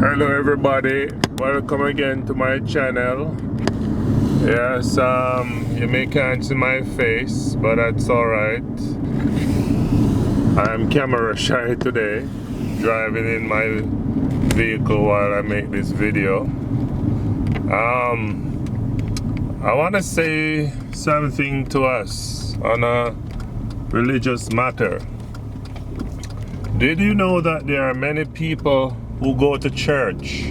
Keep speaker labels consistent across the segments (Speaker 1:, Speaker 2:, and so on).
Speaker 1: Hello everybody, welcome again to my channel. Yes, you may can't see my face, but that's alright. I'm camera shy today, driving in my vehicle while I make this video. I want to say something to us on a religious matter. Did you know that there are many people who go to church,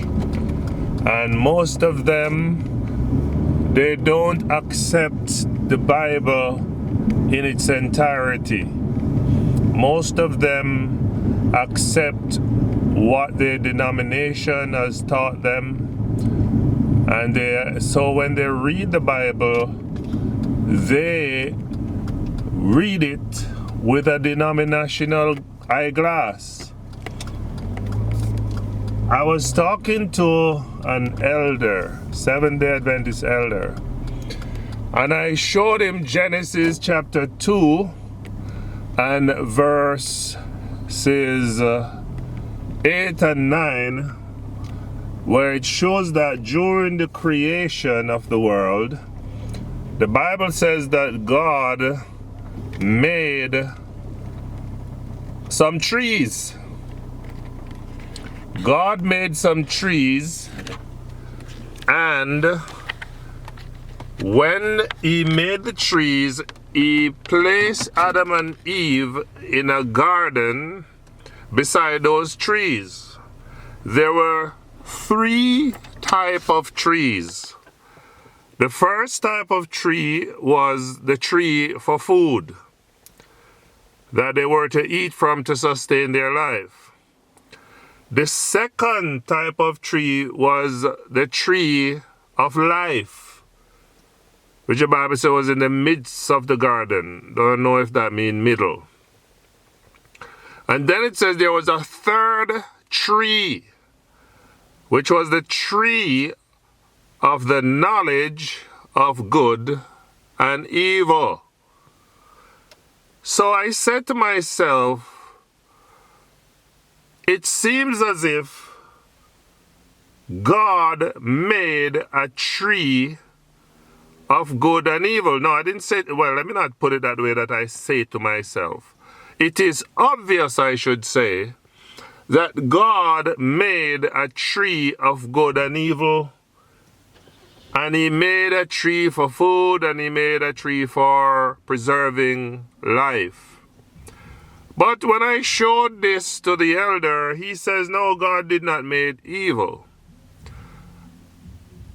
Speaker 1: and most of them, they don't accept the Bible in its entirety. Most of them accept what their denomination has taught them, and so when they read the Bible, they read it with a denominational eyeglass. I was talking to an elder, Seventh-day Adventist elder, and I showed him Genesis chapter 2 and verses 8 and 9, where it shows that during the creation of the world, the Bible says that God made some trees. God made some trees, and when he made the trees, he placed Adam and Eve in a garden beside those trees. There were three types of trees. The first type of tree was the tree for food that they were to eat from to sustain their life. The second type of tree was the tree of life, which the Bible says was in the midst of the garden. Don't know if that means middle. And then it says there was a third tree, which was the tree of the knowledge of good and evil. So I said to myself, it seems as if God made a tree of good and evil. No, I didn't say, well, let me not put it that way that I say to myself. It is obvious, I should say, that God made a tree of good and evil, and he made a tree for food, and he made a tree for preserving life. But when I showed this to the elder, he says, no, God did not make evil.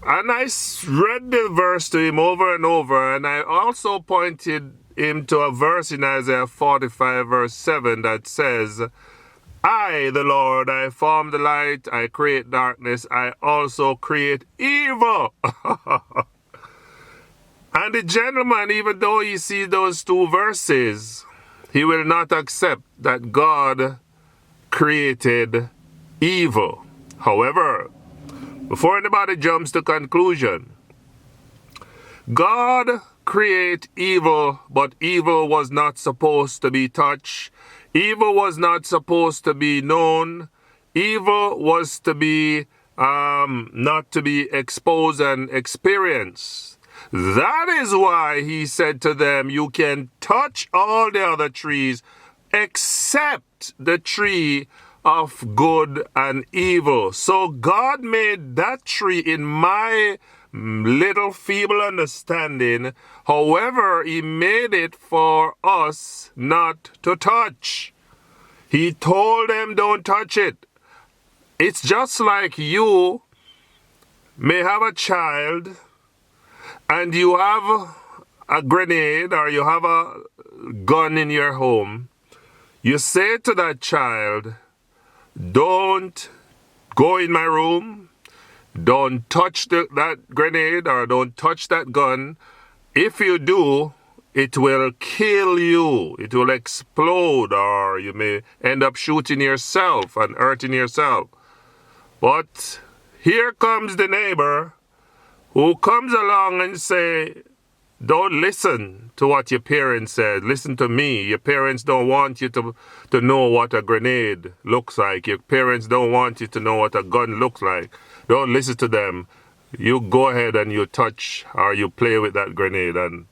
Speaker 1: And I read the verse to him over and over, and I also pointed him to a verse in Isaiah 45 verse 7 that says, I, the Lord, I form the light, I create darkness, I also create evil. And the gentleman, even though he sees those two verses, he will not accept that God created evil. However, before anybody jumps to conclusion, God created evil, but evil was not supposed to be touched. Evil was not supposed to be known. Evil was to be not to be exposed and experienced. That is why he said to them, you can touch all the other trees except the tree of good and evil. So God made that tree in my little feeble understanding. However, he made it for us not to touch. He told them don't touch it. It's just like you may have a child and you have a grenade or you have a gun in your home. You say to that child, don't go in my room, don't touch that grenade or don't touch that gun. If you do, it will kill you. It will explode, or you may end up shooting yourself and hurting yourself. But here comes the neighbor who comes along and say, don't listen to what your parents said. Listen to me. Your parents don't want you to know what a grenade looks like. Your parents don't want you to know what a gun looks like. Don't listen to them. You go ahead and you touch or you play with that grenade. And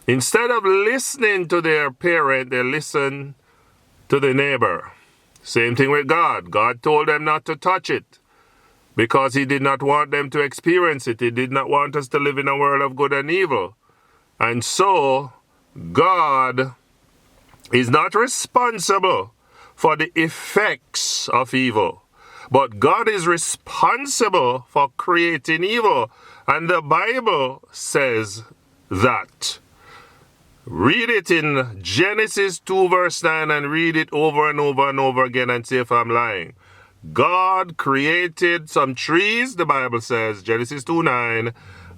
Speaker 1: instead of listening to their parent, they listen to the neighbor. Same thing with God. God told them not to touch it because he did not want them to experience it. He did not want us to live in a world of good and evil. And so, God is not responsible for the effects of evil, but God is responsible for creating evil. And the Bible says that. Read it in Genesis 2 verse 9 and read it over and over and over again and see if I'm lying. God created some trees, the Bible says, Genesis 2:9,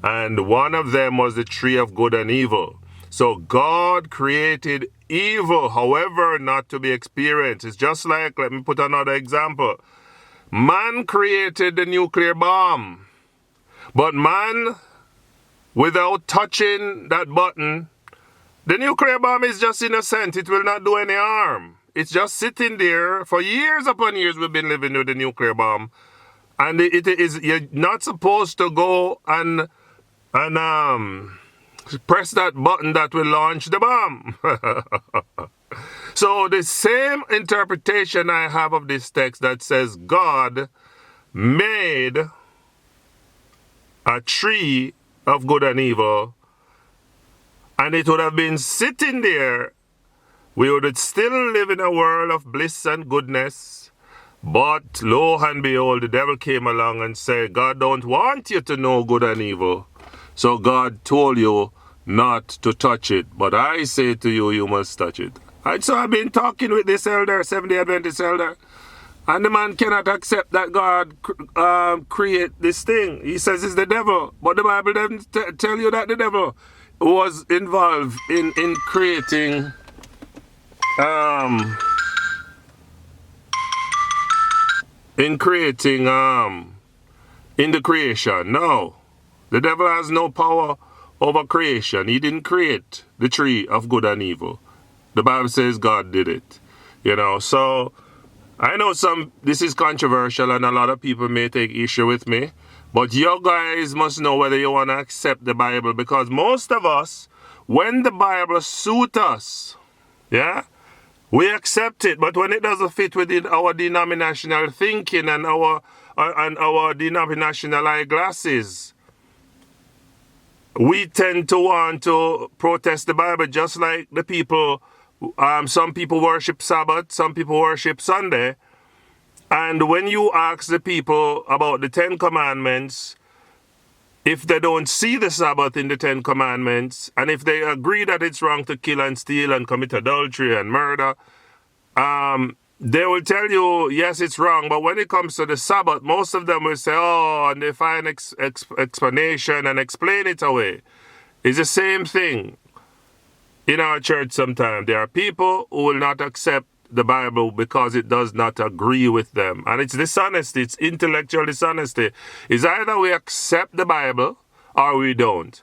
Speaker 1: and one of them was the tree of good and evil. So God created evil, however, not to be experienced. It's just like, let me put another example. Man created the nuclear bomb, but man, without touching that button, the nuclear bomb is just innocent. It will not do any harm. It's just sitting there. For years upon years, we've been living with the nuclear bomb. And you're not supposed to go and press that button that will launch the bomb. So the same interpretation I have of this text that says God made a tree of good and evil, and it would have been sitting there, we would still live in a world of bliss and goodness. But lo and behold, the devil came along and said, God don't want you to know good and evil. So God told you not to touch it. But I say to you, you must touch it. And so I've been talking with this elder, Seventh-day Adventist elder, and the man cannot accept that God create this thing. He says it's the devil. But the Bible doesn't tell you that the devil was involved in creating in the creation. No. The devil has no power over creation. He didn't create the tree of good and evil. The Bible says God did it. So I know this is controversial and a lot of people may take issue with me, but you guys must know whether you want to accept the Bible, because most of us, when the Bible suits us, we accept it, but when it doesn't fit within our denominational thinking and our denominational eyeglasses, we tend to want to protest the Bible, just like the people. Some people worship Sabbath, some people worship Sunday. And when you ask the people about the 10 Commandments, if they don't see the Sabbath in the 10 Commandments, and if they agree that it's wrong to kill and steal and commit adultery and murder, they will tell you, yes, it's wrong. But when it comes to the Sabbath, most of them will say, oh, and they find explanation and explain it away. It's the same thing in our church sometimes. There are people who will not accept the Bible because it does not agree with them. And it's dishonesty. It's intellectual dishonesty. It's either we accept the Bible or we don't.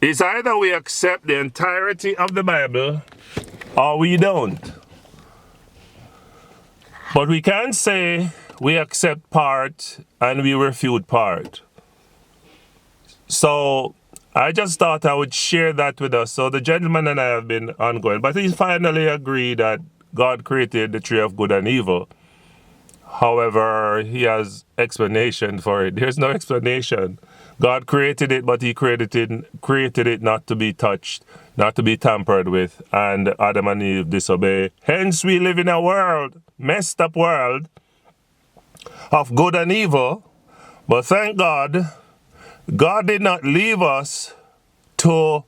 Speaker 1: It's either we accept the entirety of the Bible or we don't. But we can't say we accept part and we refute part. So I just thought I would share that with us. So the gentleman and I have been ongoing, but he finally agreed that God created the tree of good and evil. However, he has explanation for it. There's no explanation. God created it, but he created it not to be touched, not to be tampered with, and Adam and Eve disobey. Hence, we live in a world, messed up world, of good and evil. But thank God, God did not leave us to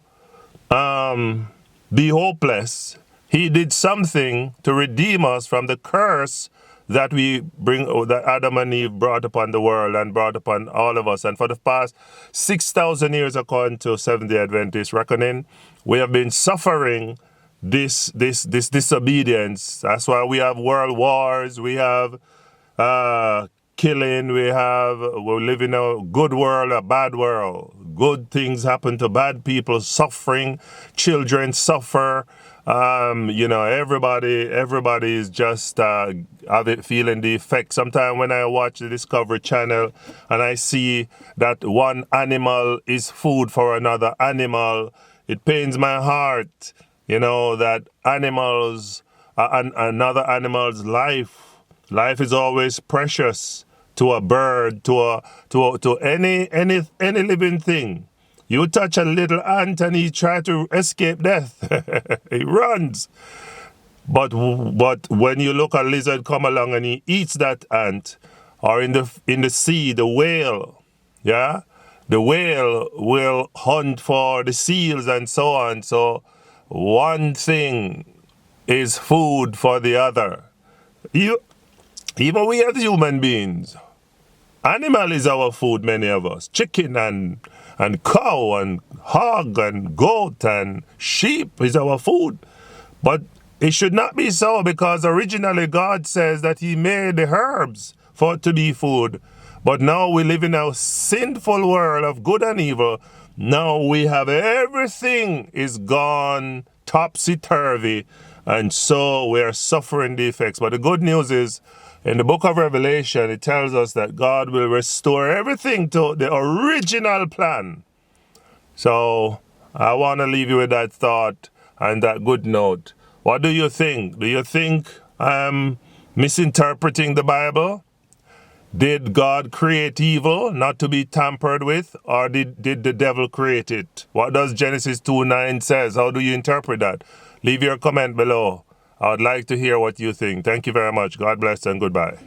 Speaker 1: be hopeless. He did something to redeem us from the curse that that Adam and Eve brought upon the world and brought upon all of us. And for the past 6,000 years, according to Seventh-day Adventist reckoning, we have been suffering this disobedience. That's why we have world wars, we have killing, we live in a good world, a bad world. Good things happen to bad people, suffering, children suffer. Everybody is just feeling the effect. Sometimes when I watch the Discovery Channel and I see that one animal is food for another animal, it pains my heart, that animals, another animal's life is always precious to a bird, to any living thing. You touch a little ant and he tries to escape death. He runs. But when you look at a lizard come along and he eats that ant, or in the sea, the whale, yeah, the whale will hunt for the seals and so on. So one thing is food for the other. Even we as human beings, animal is our food, many of us. Chicken and cow and hog and goat and sheep is our food. But it should not be so, because originally God says that he made the herbs for it to be food. But now we live in a sinful world of good and evil. Now we have everything is gone topsy-turvy, and so we are suffering the effects. But the good news is, in the book of Revelation, it tells us that God will restore everything to the original plan. So I want to leave you with that thought and that good note. What do you think? Do you think I'm misinterpreting the Bible? Did God create evil not to be tampered with, or did the devil create it? What does Genesis 2:9 says? How do you interpret that? Leave your comment below. I would like to hear what you think. Thank you very much. God bless and goodbye.